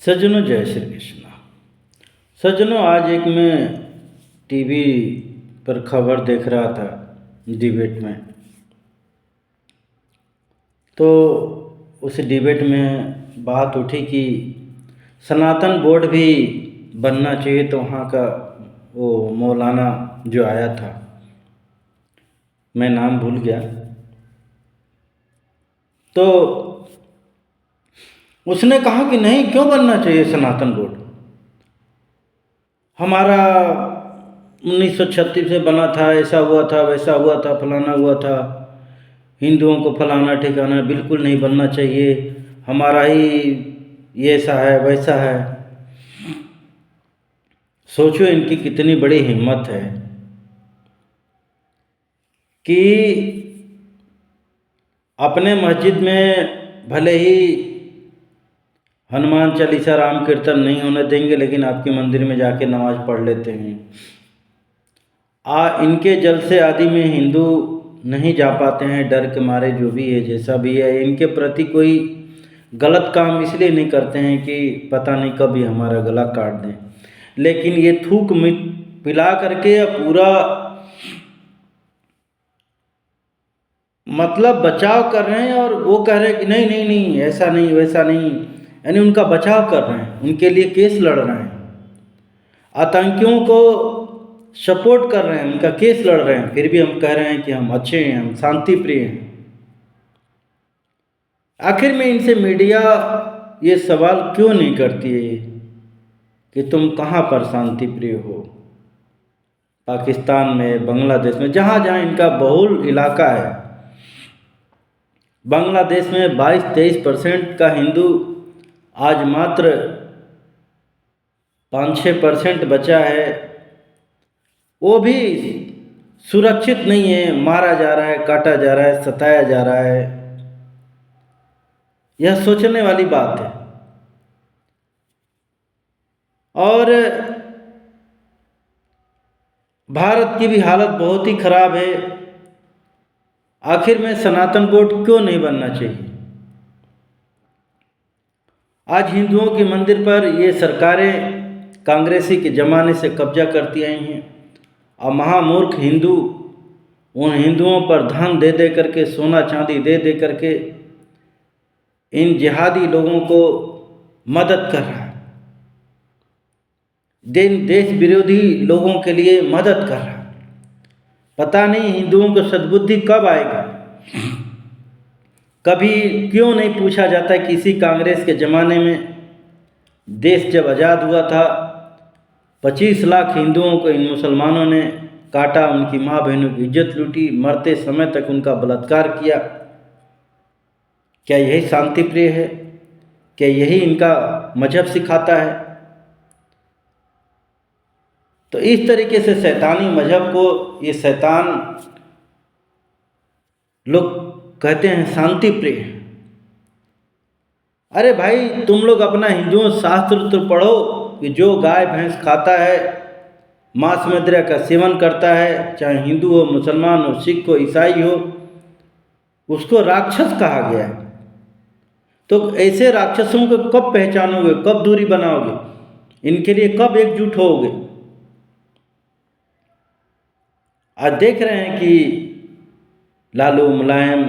सज्जनों, जय श्री कृष्ण। सज्जनों, आज एक मैं टीवी पर खबर देख रहा था डिबेट में। तो उस डिबेट में बात उठी कि सनातन बोर्ड भी बनना चाहिए। तो वहाँ का वो मौलाना जो आया था, मैं नाम भूल गया, तो उसने कहा कि नहीं, क्यों बनना चाहिए सनातन बोर्ड। हमारा 1936 से बना था, ऐसा हुआ था, वैसा हुआ था, फलाना हुआ था, हिंदुओं को फलाना ठिकाना बिल्कुल नहीं बनना चाहिए, हमारा ही ये ऐसा है वैसा है। सोचो इनकी कितनी बड़ी हिम्मत है कि अपने मस्जिद में भले ही हनुमान चालीसा राम कीर्तन नहीं होने देंगे, लेकिन आपके मंदिर में जाके नमाज पढ़ लेते हैं। इनके जलसे आदि में हिंदू नहीं जा पाते हैं, डर के मारे, जो भी है जैसा भी है। इनके प्रति कोई गलत काम इसलिए नहीं करते हैं कि पता नहीं कब ये हमारा गला काट दें, लेकिन ये थूक पिला करके पूरा मतलब बचाव कर रहे हैं। और वो कह रहे हैं कि नहीं नहीं नहीं, ऐसा नहीं वैसा नहीं, यानी उनका बचाव कर रहे हैं, उनके लिए केस लड़ रहे हैं, आतंकियों को सपोर्ट कर रहे हैं, उनका केस लड़ रहे हैं। फिर भी हम कह रहे हैं कि हम अच्छे हैं, हम शांति प्रिय हैं। आखिर में इनसे मीडिया ये सवाल क्यों नहीं करती है कि तुम कहाँ पर शांति प्रिय हो। पाकिस्तान में, बांग्लादेश में, जहाँ जहाँ इनका बहुल इलाका है, बांग्लादेश में 22-23% का हिंदू आज मात्र 5-6% बचा है। वो भी सुरक्षित नहीं है, मारा जा रहा है, काटा जा रहा है, सताया जा रहा है। यह सोचने वाली बात है। और भारत की भी हालत बहुत ही खराब है। आखिर में सनातन बोर्ड क्यों नहीं बनना चाहिए। आज हिंदुओं के मंदिर पर ये सरकारें कांग्रेसी के ज़माने से कब्जा करती आई हैं, और महामूर्ख हिंदू उन हिंदुओं पर धन दे दे करके, सोना चांदी दे दे करके इन जिहादी लोगों को मदद कर रहा है, देश विरोधी लोगों के लिए मदद कर रहा है। पता नहीं हिंदुओं को सद्बुद्धि कब आएगा। कभी क्यों नहीं पूछा जाता कि इसी कांग्रेस के ज़माने में देश जब आज़ाद हुआ था, 25 लाख हिंदुओं को इन मुसलमानों ने काटा, उनकी माँ बहनों की इज्जत लूटी, मरते समय तक उनका बलात्कार किया। क्या यही शांति प्रिय है? क्या यही इनका मजहब सिखाता है? तो इस तरीके से शैतानी मजहब को ये शैतान लोग कहते हैं शांति प्रिय। अरे भाई, तुम लोग अपना हिंदुओं शास्त्र तो पढ़ो कि जो गाय भैंस खाता है, मांस मदिरा का सेवन करता है, चाहे हिंदू हो, मुसलमान हो, सिख हो, ईसाई हो, उसको राक्षस कहा गया है। तो ऐसे राक्षसों को कब पहचानोगे, कब दूरी बनाओगे, इनके लिए कब एकजुट होगे? आज देख रहे हैं कि लालू, मुलायम,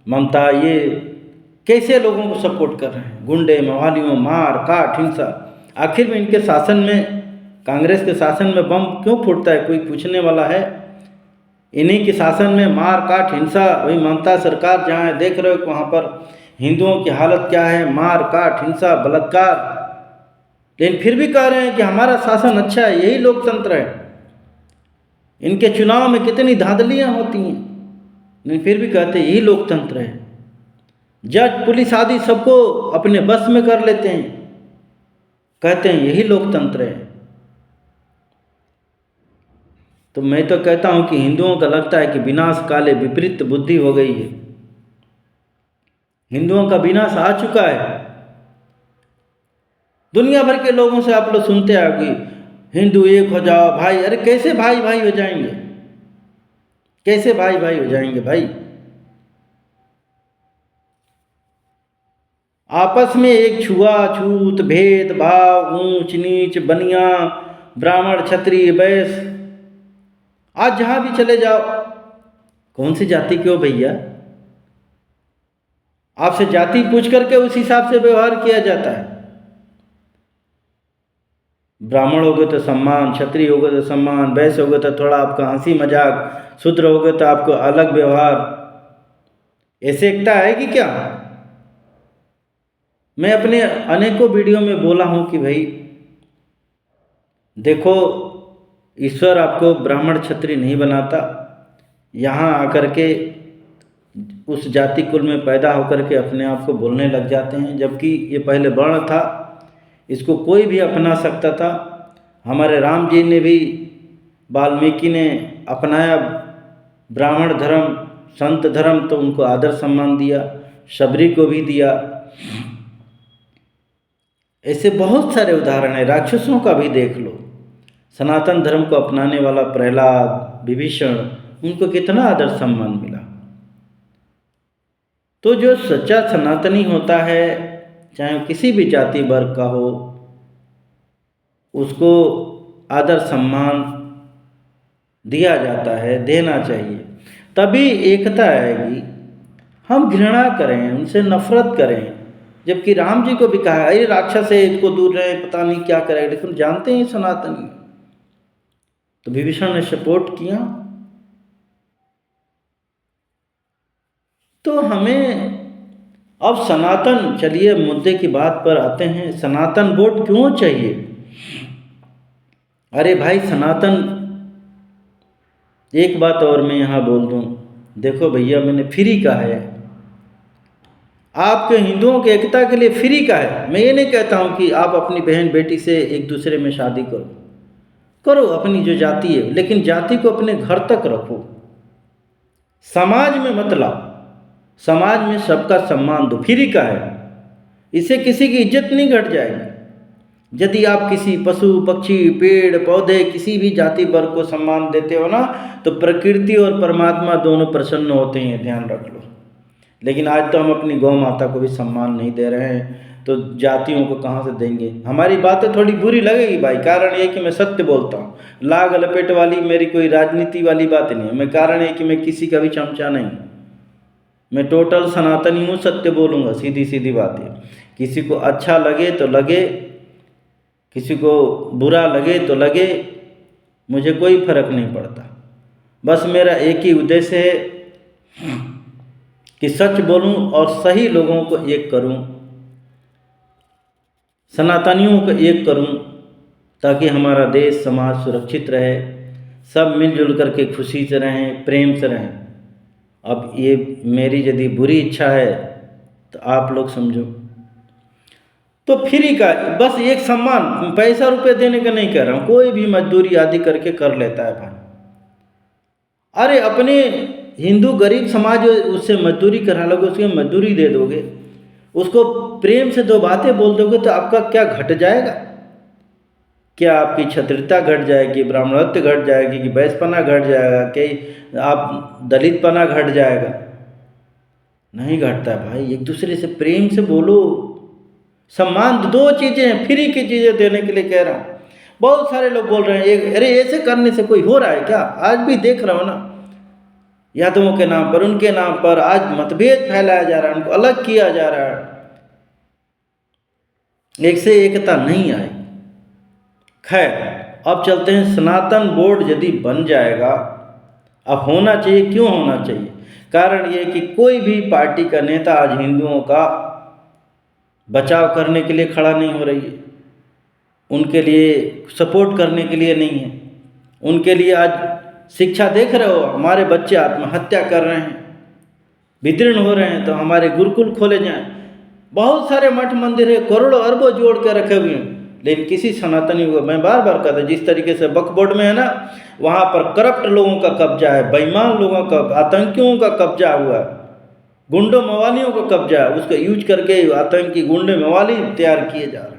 ममता, ये कैसे लोगों को सपोर्ट कर रहे हैं। गुंडे, मवालियों, मार काट, हिंसा। आखिर में इनके शासन में, कांग्रेस के शासन में बम क्यों फूटता है? कोई पूछने वाला है? इन्हीं के शासन में मार काट, हिंसा। वही ममता सरकार जहाँ है, देख रहे हो कि वहाँ पर हिंदुओं की हालत क्या है, मार काट, हिंसा, बलात्कार। लेकिन फिर भी कह रहे हैं कि हमारा शासन अच्छा है, यही लोकतंत्र है। इनके चुनाव में कितनी धांधलियाँ होती हैं, लेकिन फिर भी कहते हैं यही लोकतंत्र है। जज, पुलिस आदि सबको अपने बस में कर लेते हैं, कहते हैं यही लोकतंत्र है। तो मैं तो कहता हूं कि हिंदुओं का लगता है कि विनाश काले विपरीत बुद्धि हो गई है। हिंदुओं का विनाश आ चुका है। दुनिया भर के लोगों से आप लोग सुनते आओगे, हिंदू एक हो जाओ भाई। अरे कैसे भाई भाई हो जाएंगे? कैसे भाई भाई हो जाएंगे भाई? आपस में एक छुआछूत, भेदभाव, ऊंच नीच, बनिया, ब्राह्मण, क्षत्रिय, वैश्य, आज जहां भी चले जाओ, कौन सी जाति के हो भैया, आपसे जाति पूछ करके उस हिसाब से व्यवहार किया जाता है। ब्राह्मण हो गए तो सम्मान, क्षत्रिय हो गए तो सम्मान, वैश्य हो गए तो थोड़ा आपका हंसी मजाक, शूद्र हो गए तो आपको अलग व्यवहार। ऐसे एकता आएगी क्या? मैं अपने अनेकों वीडियो में बोला हूं कि भाई देखो, ईश्वर आपको ब्राह्मण क्षत्रिय नहीं बनाता। यहाँ आकर के उस जाति कुल में पैदा होकर के अपने आप को बोलने लग जाते हैं, जबकि ये पहले वर्ण था, इसको कोई भी अपना सकता था। हमारे राम जी ने भी, वाल्मीकि ने अपनाया ब्राह्मण धर्म, संत धर्म, तो उनको आदर सम्मान दिया, शबरी को भी दिया। ऐसे बहुत सारे उदाहरण हैं, राक्षसों का भी देख लो। सनातन धर्म को अपनाने वाला प्रहलाद, विभीषण, उनको कितना आदर सम्मान मिला। तो जो सच्चा सनातनी होता है, चाहे किसी भी जाति वर्ग का हो, उसको आदर सम्मान दिया जाता है, देना चाहिए, तभी एकता आएगी। हम घृणा करें, उनसे नफरत करें, जबकि राम जी को भी कहा अरे राक्षस है, इसको दूर रहे, पता नहीं क्या करेगा, लेकिन जानते हैं सनातनी, तो विभीषण ने सपोर्ट किया। तो हमें अब सनातन, चलिए मुद्दे की बात पर आते हैं, सनातन बोर्ड क्यों चाहिए? अरे भाई सनातन, एक बात और मैं यहाँ बोल दूँ, देखो भैया, मैंने फ्री का है, आपके हिंदुओं की एकता के लिए फ्री का है। मैं ये नहीं कहता हूँ कि आप अपनी बहन बेटी से एक दूसरे में शादी करो अपनी जो जाति है, लेकिन जाति को अपने घर तक रखो, समाज में मत लाओ। समाज में सबका सम्मान दो, फ्री का है, इससे किसी की इज्जत नहीं घट जाएगी। यदि आप किसी पशु पक्षी, पेड़ पौधे, किसी भी जाति वर्ग को सम्मान देते हो ना, तो प्रकृति और परमात्मा दोनों प्रसन्न होते हैं, ध्यान रख लो। लेकिन आज तो हम अपनी गौ माता को भी सम्मान नहीं दे रहे हैं, तो जातियों को कहाँ से देंगे? हमारी बातें थोड़ी बुरी लगेगी भाई, कारण ये कि मैं सत्य बोलता हूँ, लाग लपेट वाली मेरी कोई राजनीति वाली बात नहीं है। मैं कारण है कि मैं किसी का भी चमचा नहीं, मैं टोटल सनातनी हूँ, सत्य बोलूँगा, सीधी सीधी बात है। किसी को अच्छा लगे तो लगे, किसी को बुरा लगे तो लगे, मुझे कोई फर्क नहीं पड़ता। बस मेरा एक ही उद्देश्य है कि सच बोलूं और सही लोगों को एक करूं, सनातनियों को एक करूं, ताकि हमारा देश समाज सुरक्षित रहे, सब मिलजुल करके खुशी से रहें, प्रेम से रहें। अब ये मेरी यदि बुरी इच्छा है तो आप लोग समझो। तो फ्री का, बस एक सम्मान, पैसा रुपए देने का नहीं कह रहा हूँ, कोई भी मजदूरी आदि करके कर लेता है भाई। अरे अपने हिंदू गरीब समाज, उससे मजदूरी करा लोगे, उसकी मजदूरी दे दोगे, उसको प्रेम से दो बातें बोल दोगे, तो आपका क्या घट जाएगा? क्या आपकी क्षत्रियता घट जाएगी, ब्राह्मणत्व घट जाएगी, कि वैश्यपना घट जाएगा, कि आप दलितपना घट जाएगा? नहीं घटता भाई। एक दूसरे से प्रेम से बोलो, सम्मान। दो चीज़ें हैं, फ्री की चीज़ें देने के लिए कह रहा हूँ। बहुत सारे लोग बोल रहे हैं अरे ऐसे करने से कोई हो रहा है क्या? आज भी देख रहा हूँ ना, यादवों के नाम पर, उनके नाम पर आज मतभेद फैलाया जा रहा है, उनको अलग किया जा रहा है, एक से एकता नहीं आई। खैर, अब चलते हैं, सनातन बोर्ड यदि बन जाएगा, अब होना चाहिए, क्यों होना चाहिए? कारण ये कि कोई भी पार्टी का नेता आज हिंदुओं का बचाव करने के लिए खड़ा नहीं हो रही है, उनके लिए सपोर्ट करने के लिए नहीं है। उनके लिए आज शिक्षा देख रहे हो, हमारे बच्चे आत्महत्या कर रहे हैं, विदीर्ण हो रहे हैं, तो हमारे गुरुकुल खोले जाएं। बहुत सारे मठ मंदिर है, करोड़ों अरबों जोड़ के रखे हुए हैं, लेकिन किसी सनातनी को, मैं बार बार कहता हूं, जिस तरीके से वक्फ बोर्ड में है ना, वहाँ पर करप्ट लोगों का कब्जा है, बेईमान लोगों का, आतंकियों का कब्जा हुआ है, गुंडों मवालियों का कब्जा है, उसका यूज करके आतंकी गुंडे मवाली तैयार किए जा रहे हैं।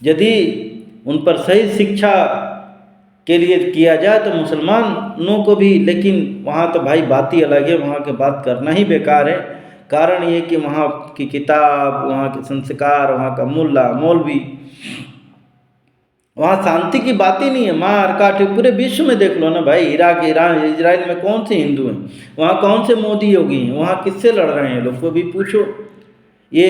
यदि उन पर सही शिक्षा के लिए किया जाए तो मुसलमानों को भी, लेकिन वहाँ तो भाई बात ही अलग है, वहाँ की बात करना ही बेकार है। कारण ये कि वहाँ की किताब, वहाँ के संस्कार, वहाँ का मुल्ला मौलवी, वहाँ शांति की बात ही नहीं है। मार काट, पूरे विश्व में देख लो ना भाई, इराक, ईरान, इजराइल में कौन से हिंदू हैं, वहाँ कौन से मोदी योगी हैं, वहाँ किससे लड़ रहे हैं लोग को भी पूछो। ये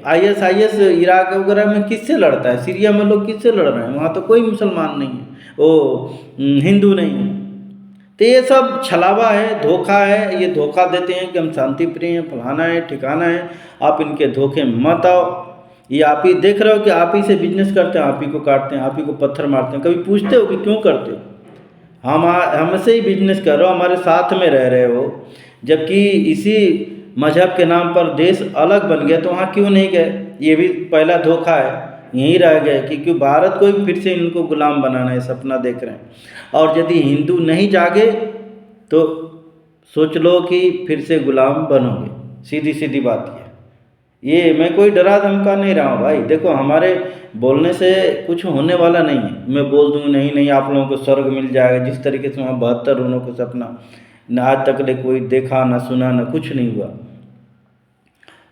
ISIS इराक वगैरह में किससे लड़ता है, सीरिया में लोग किससे लड़ रहे हैं, वहाँ तो कोई मुसलमान नहीं है, वो हिंदू नहीं है। तो ये सब छलावा है, धोखा है। ये धोखा देते हैं कि हम शांति प्रिय हैं, फलाना है, ठिकाना है। आप इनके धोखे में मत आओ। ये आप ही देख रहे हो कि आप ही से बिजनेस करते हैं, आप ही को काटते हैं, आप ही को पत्थर मारते हैं। कभी पूछते हो कि क्यों करते हो? हम हमसे ही बिजनेस कर रहे हो, हमारे साथ में रह रहे हो, जबकि इसी मजहब के नाम पर देश अलग बन गया, तो वहाँ क्यों नहीं गए? ये भी पहला धोखा है। यहीं रह गए कि क्यों भारत को ही फिर से इनको गुलाम बनाना है, सपना देख रहे हैं। और यदि हिंदू नहीं जागे तो सोच लो कि फिर से गुलाम बनोगे। सीधी सीधी बात है। ये मैं कोई डरा धमका नहीं रहा हूँ भाई। देखो, हमारे बोलने से कुछ होने वाला नहीं है। मैं बोल दूँ नहीं नहीं आप लोगों को स्वर्ग मिल जाएगा, जिस तरीके से वहाँ 72 रूहों को सपना न आज तक ले कोई देखा, ना सुना, ना कुछ नहीं हुआ।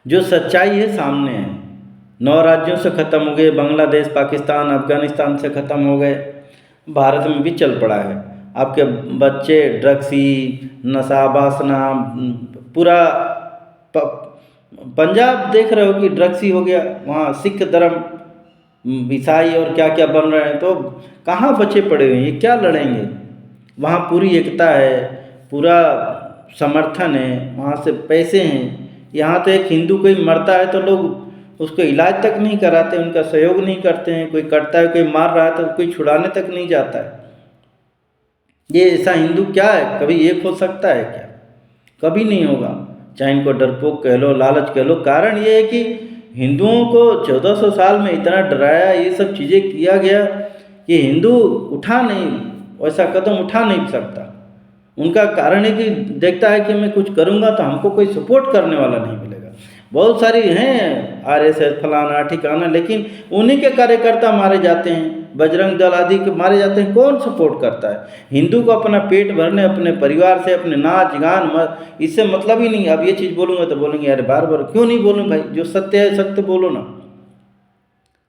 जो सच्चाई है सामने है। 9 राज्यों से ख़त्म हो गए, बांग्लादेश, पाकिस्तान, अफगानिस्तान से ख़त्म हो गए, भारत में भी चल पड़ा है। आपके बच्चे ड्रग्सी, नशा, वासना, पूरा पंजाब देख रहे हो कि ड्रग्सी हो गया। वहाँ सिख धर्म, ईसाई और क्या क्या बन रहे हैं। तो कहाँ बचे पड़े हुए हैं, ये क्या लड़ेंगे? वहाँ पूरी एकता है, पूरा समर्थन है, वहाँ से पैसे हैं। यहाँ तो एक हिंदू कोई मरता है तो लोग उसको इलाज तक नहीं कराते, उनका सहयोग नहीं करते हैं। कोई करता है, कोई मार रहा है तो कोई छुड़ाने तक नहीं जाता है। ये ऐसा हिंदू क्या है? कभी एक हो सकता है क्या? कभी नहीं होगा। चाहे इनको डरपोक कह लो, लालच कह लो। कारण ये है कि हिंदुओं को 1400 साल में इतना डराया, ये सब चीज़ें किया गया कि हिंदू उठा नहीं, वैसा कदम उठा नहीं सकता। उनका कारण है कि देखता है कि मैं कुछ करूँगा तो हमको कोई सपोर्ट करने वाला नहीं मिलेगा। बहुत सारी हैं RSS फलाना ठिकाना, लेकिन उन्हीं के कार्यकर्ता मारे जाते हैं, बजरंग दल आदि के मारे जाते हैं। कौन सपोर्ट करता है? हिंदू को अपना पेट भरने, अपने परिवार से, अपने नाच गान इससे मतलब ही नहीं। अब ये चीज़ बोलूँगा तो बोलेंगे अरे बार बार क्यों नहीं बोलूँ भाई, जो सत्य है सत्य बोलो ना।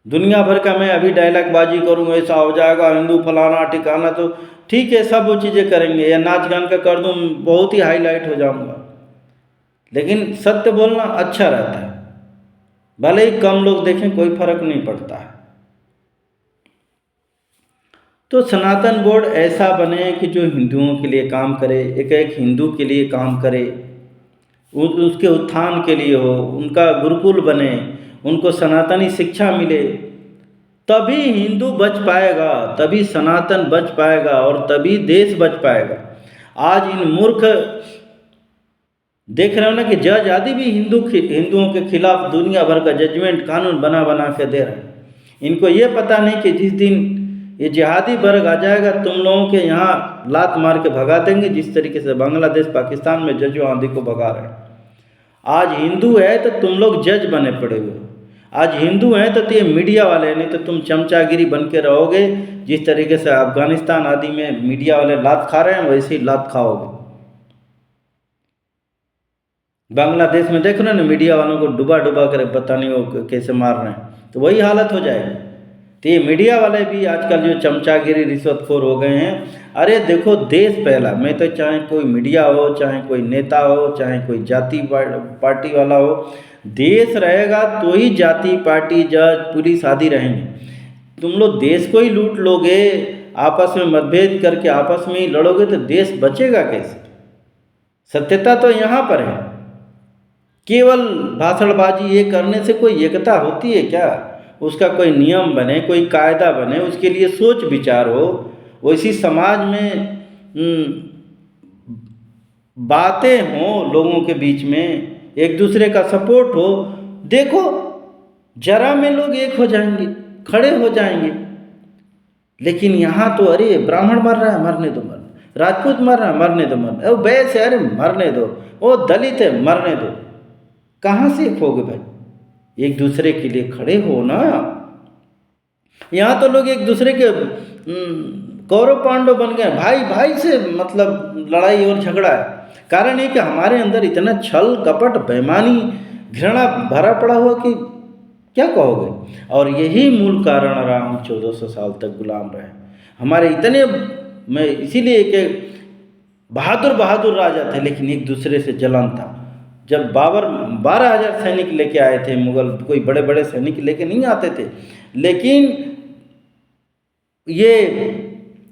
दुनिया भर का मैं अभी डायलॉग बाजी करूँगा, ऐसा हो जाएगा, हिंदू फलाना ठिकाना, तो ठीक है सब वो चीज़ें करेंगे, या नाच गान का कर दूँ, बहुत ही हाईलाइट हो जाऊँगा। लेकिन सत्य बोलना अच्छा रहता है, भले ही कम लोग देखें, कोई फर्क नहीं पड़ता है। तो सनातन बोर्ड ऐसा बने कि जो हिंदुओं के लिए काम करे, एक एक हिंदू के लिए काम करे, उसके उत्थान के लिए हो, उनका गुरुकुल बने, उनको सनातनी शिक्षा मिले, तभी हिंदू बच पाएगा, तभी सनातन बच पाएगा और तभी देश बच पाएगा। आज इन मूर्ख देख रहे हो ना कि जज आदि भी हिंदुओं के खिलाफ दुनिया भर का जजमेंट कानून बना बना के दे रहे हैं। इनको ये पता नहीं कि जिस दिन ये जिहादी वर्ग आ जाएगा, तुम लोगों के यहाँ लात मार के भगा देंगे, जिस तरीके से बांग्लादेश पाकिस्तान में जजों आदि को भगा रहे हैं। आज हिंदू है तो तुम लोग जज बने पड़े हुए हो। आज हिंदू हैं तो ये मीडिया वाले, नहीं तो तुम चमचागिरी बन के रहोगे। जिस तरीके से अफगानिस्तान आदि में मीडिया वाले लात खा रहे हैं, वैसे ही लात खाओगे। बांग्लादेश में देख रहे हो ना, मीडिया वालों को डुबा डुबा कर पता नहीं वो कैसे मार रहे हैं, तो वही हालत हो जाएगी। तो ये मीडिया वाले भी आजकल जो चमचागिरी रिश्वतखोर हो गए हैं। अरे देखो, देश पहला। मैं तो चाहे कोई मीडिया हो, चाहे कोई नेता हो, चाहे कोई जाति पार्टी वाला हो, देश रहेगा तो ही जाति पार्टी जज पुलिस आदि रहेंगे। तुम लोग देश को ही लूट लोगे, आपस में मतभेद करके आपस में ही लड़ोगे, तो देश बचेगा कैसे? सत्यता तो यहाँ पर है। केवल भाषणबाजी ये करने से कोई एकता होती है क्या? उसका कोई नियम बने, कोई कायदा बने, उसके लिए सोच विचार हो, वैसी समाज में बातें हों, लोगों के बीच में एक दूसरे का सपोर्ट हो। देखो, जरा में लोग एक हो जाएंगे, खड़े हो जाएंगे। लेकिन यहाँ तो अरे ब्राह्मण मर रहा है, मरने दो, मरने, राजपूत मर रहा है, मरने दो, मरने, ओ वैश्य, अरे मरने दो, ओ दलित है, मरने दो। कहाँ से एक होगे भाई? एक दूसरे के लिए खड़े हो ना। यहाँ तो लोग एक दूसरे के कौरव पांडव बन गए, भाई भाई से मतलब लड़ाई और झगड़ा है। कारण है कि हमारे अंदर इतना छल कपट बेईमानी घृणा भरा पड़ा हुआ कि क्या कहोगे। और यही मूल कारण रहा हम 1400 साल तक गुलाम रहे हमारे इतने। मैं इसीलिए कि बहादुर बहादुर राजा थे लेकिन एक दूसरे से जलन था। जब बाबर 12,000 सैनिक लेके आए थे मुगल, कोई बड़े बड़े सैनिक लेके नहीं आते थे, लेकिन ये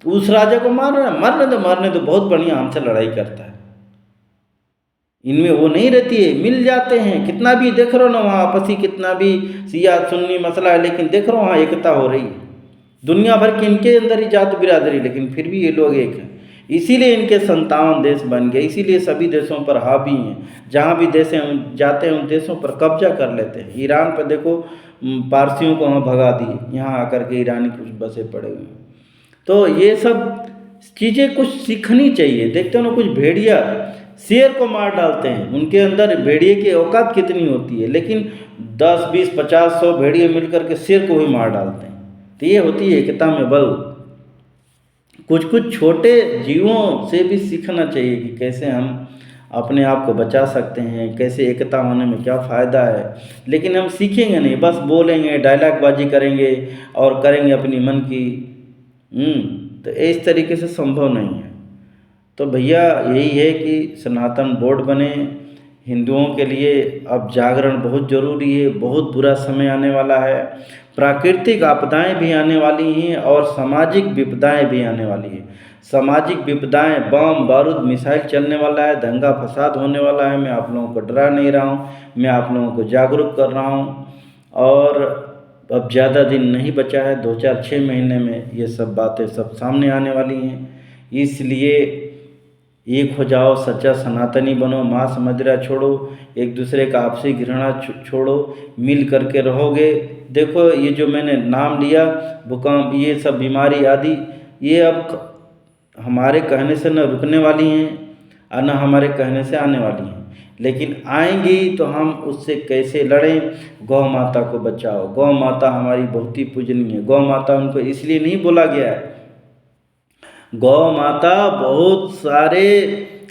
उस राजा को मरने दो बहुत बढ़िया हमसे लड़ाई करता है। इनमें वो नहीं रहती है, मिल जाते हैं। कितना भी देख रहे हो ना वहाँ आपसी कितना भी सिया सुन्नी मसला है, लेकिन देख रहे हो वहाँ एकता हो रही है। दुनिया भर के इनके अंदर ही जात बिरादरी, लेकिन फिर भी ये लोग एक हैं। इसीलिए इनके 57 देश बन गए, इसीलिए सभी देशों पर हावी हैं। जहाँ भी देश जाते हैं उन देशों पर कब्जा कर लेते हैं। ईरान पर देखो, पारसियों को वहाँ भगा दिए, यहाँ आकर के ईरानी कुछ बसे पड़े हुए हैं। तो ये सब चीज़ें कुछ सीखनी चाहिए। देखते हो ना, कुछ भेड़िया शेर को मार डालते हैं, उनके अंदर भेड़िए की औकात कितनी होती है, लेकिन 10, 20, 50, 100 भेड़िए मिलकर के शेर को भी मार डालते हैं। तो ये होती है एकता में बल। कुछ कुछ छोटे जीवों से भी सीखना चाहिए कि कैसे हम अपने आप को बचा सकते हैं, कैसे एकता होने में क्या फ़ायदा है। लेकिन हम सीखेंगे नहीं, बस बोलेंगे, डायलॉगबाजी करेंगे और करेंगे अपनी मन की। तो इस तरीके से संभव नहीं है। तो भैया यही है कि सनातन बोर्ड बने हिंदुओं के लिए। अब जागरण बहुत ज़रूरी है, बहुत बुरा समय आने वाला है। प्राकृतिक आपदाएं भी आने वाली हैं और सामाजिक विपदाएं भी आने वाली हैं। सामाजिक विपदाएं, बम बारूद मिसाइल चलने वाला है, दंगा फसाद होने वाला है। मैं आप लोगों को डरा नहीं रहा हूँ, मैं आप लोगों को जागरूक कर रहा हूँ। और अब ज़्यादा दिन नहीं बचा है, 2-4-6 महीने में ये सब बातें सब सामने आने वाली हैं। इसलिए एक हो जाओ, सच्चा सनातनी बनो, मांस मदिरा छोड़ो, एक दूसरे का आपसी घृणा छोड़ो, मिल करके रहोगे। देखो ये जो मैंने नाम लिया, भूकंप, ये सब बीमारी आदि, ये अब हमारे कहने से न रुकने वाली हैं और न हमारे कहने से आने वाली हैं, लेकिन आएंगी तो हम उससे कैसे लड़ें। गौ माता को बचाओ। गौ माता हमारी बहुत ही पूजनीय है। गौ माता उनको इसलिए नहीं बोला गया है, गौ माता बहुत सारे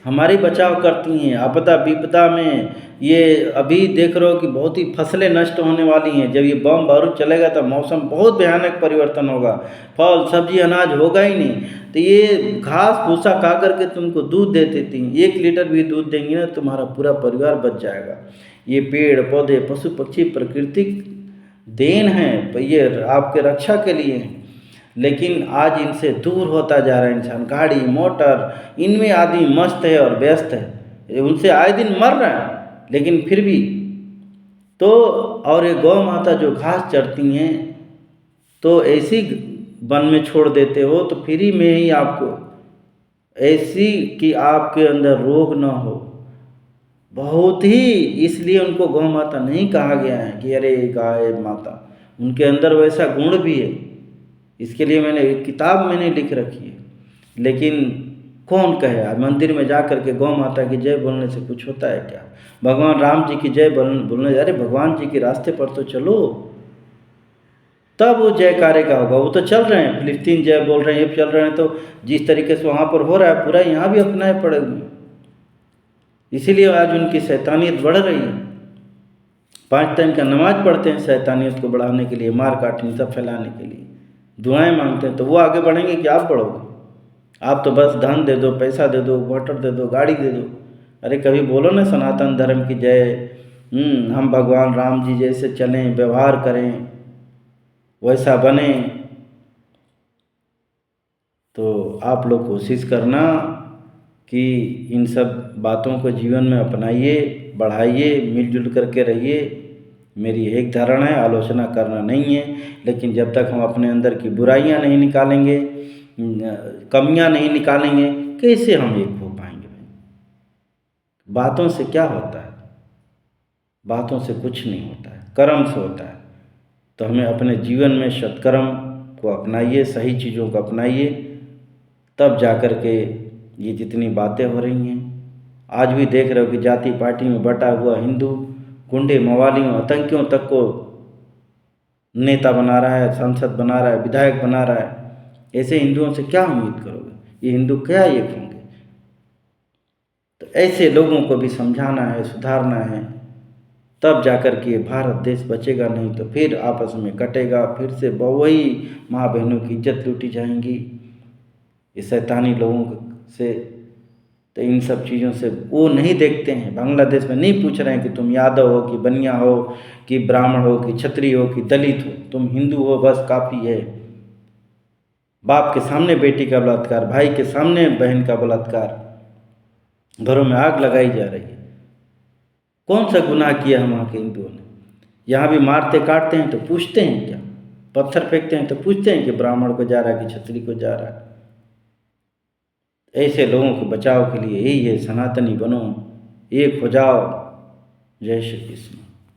हमारी बचाव करती हैं आपदा विपदा में। ये अभी देख रहे हो कि बहुत ही फसलें नष्ट होने वाली हैं। जब ये बम बारूद चलेगा तो मौसम बहुत भयानक परिवर्तन होगा, फल सब्जी अनाज होगा ही नहीं। तो ये घास भूसा खा करके तुमको दूध दे देती हैं, 1 लीटर भी दूध देंगी ना, तुम्हारा पूरा परिवार बच जाएगा। ये पेड़ पौधे पशु पक्षी प्राकृतिक देन है, ये आपके रक्षा के लिए हैं। लेकिन आज इनसे दूर होता जा रहा है इंसान। गाड़ी मोटर इनमें आदमी मस्त है और व्यस्त है, उनसे आए दिन मर रहा है, लेकिन फिर भी तो। और ये गौ माता जो घास चरती हैं, तो ऐसी वन में छोड़ देते हो तो फ्री में ही आपको, ऐसी कि आपके अंदर रोग ना हो। बहुत ही इसलिए उनको गौ माता नहीं कहा गया है कि अरे गाय माता, उनके अंदर वैसा गुण भी है। इसके लिए मैंने एक किताब लिख रखी है। लेकिन कौन कहे, मंदिर में जा कर के गौ माता की जय बोलने से कुछ होता है क्या? भगवान राम जी की जय बोलने, अरे भगवान जी के रास्ते पर तो चलो, तब वो जयकारे का होगा। वो तो चल रहे हैं, फिलिस्तीन जय बोल रहे हैं, ये चल रहे हैं, तो जिस तरीके से वहाँ पर हो रहा है पूरा यहाँ भी अपनाए पड़े हुए। इसीलिए आज उनकी शैतानियत बढ़ रही है। 5 टाइम का नमाज पढ़ते हैं शैतानियत को बढ़ाने के लिए, मार काट हिंसा फैलाने के लिए, दुआएं मांगते हैं। तो वो आगे बढ़ेंगे कि आप बढ़ोगे? आप तो बस धन दे दो, पैसा दे दो, मोटर दे दो, गाड़ी दे दो। अरे कभी बोलो ना सनातन धर्म की जय, हम भगवान राम जी जैसे चलें, व्यवहार करें, वैसा बने। तो आप लोग कोशिश करना कि इन सब बातों को जीवन में अपनाइए, बढ़ाइए, मिलजुल करके रहिए। मेरी एक धारणा है, आलोचना करना नहीं है, लेकिन जब तक हम अपने अंदर की बुराइयां नहीं निकालेंगे, कमियां नहीं निकालेंगे, कैसे हम एक हो पाएंगे? बातों से क्या होता है? बातों से कुछ नहीं होता है, कर्म से होता है। तो हमें अपने जीवन में सत्कर्म को अपनाइए, सही चीज़ों को अपनाइए, तब जाकर के ये जितनी बातें हो रही हैं। आज भी देख रहे हो कि जाति पार्टी में बटा हुआ हिंदू गुंडे मवालियों आतंकियों तक को नेता बना रहा है, सांसद बना रहा है, विधायक बना रहा है। ऐसे हिंदुओं से क्या उम्मीद करोगे? ये हिंदू क्या एक होंगे? तो ऐसे लोगों को भी समझाना है, सुधारना है, तब जाकर के ये भारत देश बचेगा, नहीं तो फिर आपस में कटेगा, फिर से वही माँ बहनों की इज्जत लूटी जाएंगी इस शैतानी लोगों से। तो इन सब चीज़ों से वो नहीं देखते हैं, बांग्लादेश में नहीं पूछ रहे हैं कि तुम यादव हो कि बनिया हो कि ब्राह्मण हो कि क्षत्रिय हो कि दलित हो, तुम हिंदू हो बस काफ़ी है। बाप के सामने बेटी का बलात्कार, भाई के सामने बहन का बलात्कार, घरों में आग लगाई जा रही है। कौन सा गुनाह किया हम वहाँ के हिंदुओं ने? यहाँ भी मारते काटते हैं तो पूछते हैं क्या? पत्थर फेंकते हैं तो पूछते हैं कि ब्राह्मण को जा रहा है कि क्षत्रिय को जा रहा है? ऐसे लोगों को बचाव के लिए यही है, सनातनी बनो, एक हो जाओ। जय श्री कृष्ण।